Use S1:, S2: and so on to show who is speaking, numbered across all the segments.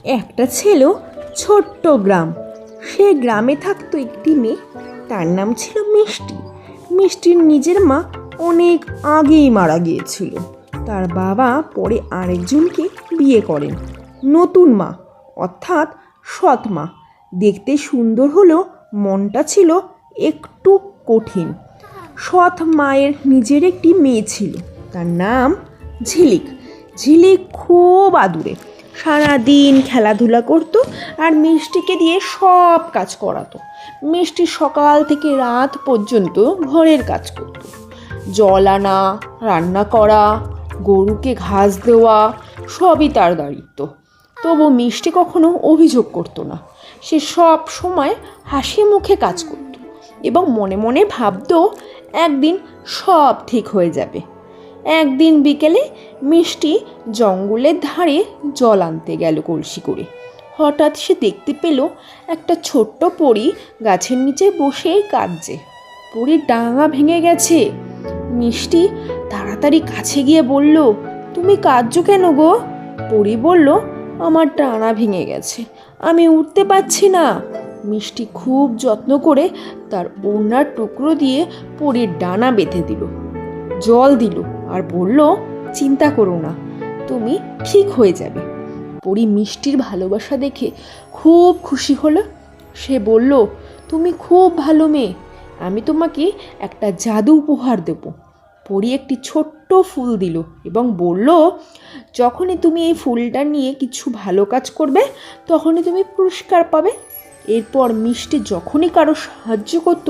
S1: একটা ছিল ছোট্ট গ্রাম। সে গ্রামে থাকতো একটি মেয়ে, তার নাম ছিল মিষ্টি। মিষ্টির নিজের মা অনেক আগেই মারা গিয়েছিল। তার বাবা পরে আরেকজনকে বিয়ে করেন। নতুন মা অর্থাৎ সৎ মা দেখতে সুন্দর হলেও মনটা ছিল একটু কঠিন। সৎ মায়ের নিজের একটি মেয়ে ছিল, তার নাম ঝিলিক। ঝিলিক খুব আদুরে, সারাদিন খেলাধুলা করতো আর মিষ্টিকে দিয়ে সব কাজ করাতো। মিষ্টি সকাল থেকে রাত পর্যন্ত ঘরের কাজ করত, জল আনা, রান্না করা, গরুকে ঘাস দেওয়া, সবই তার দায়িত্ব। তবু মিষ্টি কখনো অভিযোগ করতো না। সে সব সময় হাসি মুখে কাজ করত এবং মনে মনে ভাবতো একদিন সব ঠিক হয়ে যাবে। একদিন বিকেলে মিষ্টি জঙ্গলের ধারে জল আনতে গেল কলসি করে। হঠাৎ সে দেখতে পেল একটা ছোট্ট পরী গাছের নিচে বসে কাঁদছে। পরীর ডাঙা ভেঙে গেছে। মিষ্টি তাড়াতাড়ি কাছে গিয়ে বলল, তুমি কাঁদছো কেন গো? পরী বলল, আমার ডানা ভেঙে গেছে, আমি উঠতে পারছি না। মিষ্টি খুব যত্ন করে তার ওড়নার টুকরো দিয়ে পরীর ডানা বেঁধে দিল, জল দিল আর বলল, চিন্তা করো না, তুমি ঠিক হয়ে যাবে। পরী মিষ্টির ভালোবাসা দেখে খুব খুশি হলো। সে বলল, তুমি খুব ভালো মেয়ে, আমি তোমাকে একটা জাদু উপহার দেব। পরী একটি ছোট্ট ফুল দিল এবং বলল, যখনই তুমি এই ফুলটা নিয়ে কিছু ভালো কাজ করবে তখনই তুমি পুরস্কার পাবে। এরপর মিষ্টি যখনই কারো সাহায্য করত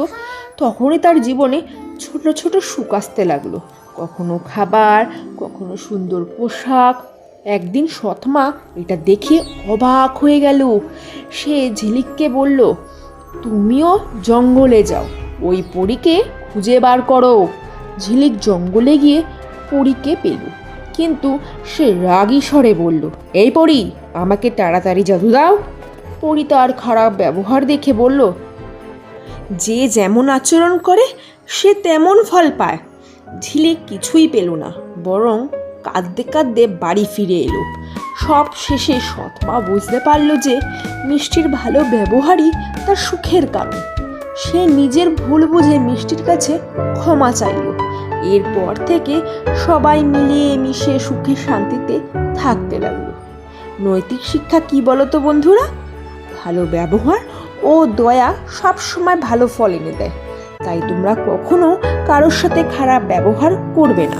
S1: তখনই তার জীবনে ছোট ছোট সুখ আসতে লাগলো, কখনো খাবার, কখনো সুন্দর পোশাক। একদিন সৎমা এটা দেখে অবাক হয়ে গেল। সে ঝিলিককে বলল, তুমিও জঙ্গলে যাও, ওই পরীকে খুঁজে বার করো। ঝিলিক জঙ্গলে গিয়ে পরীকে পেল, কিন্তু সে রাগী স্বরে বলল, এই পরী, আমাকে তাড়াতাড়ি জাদু দাও। পরী তার খারাপ ব্যবহার দেখে বলল, যে যেমন আচরণ করে সে তেমন ফল পায়। ঝিলিক কিছুই পেল না, বরং কাঁদতে কাঁদতে বাড়ি ফিরে এলো। সব শেষে সৎমা বুঝতে পারল যে মিষ্টির ভালো ব্যবহারই তার সুখের কারণ। সে নিজের ভুল বুঝে মিষ্টির কাছে ক্ষমা চাইল। এরপর থেকে সবাই মিলিয়ে মিশে সুখে শান্তিতে থাকতে লাগলো। নৈতিক শিক্ষা কি বলো তো বন্ধুরা? ভালো ব্যবহার ও দয়া সব সময় ভালো ফল এনে দেয়। তাই তোমরা কখনো কারোর সাথে খারাপ ব্যবহার করবে না।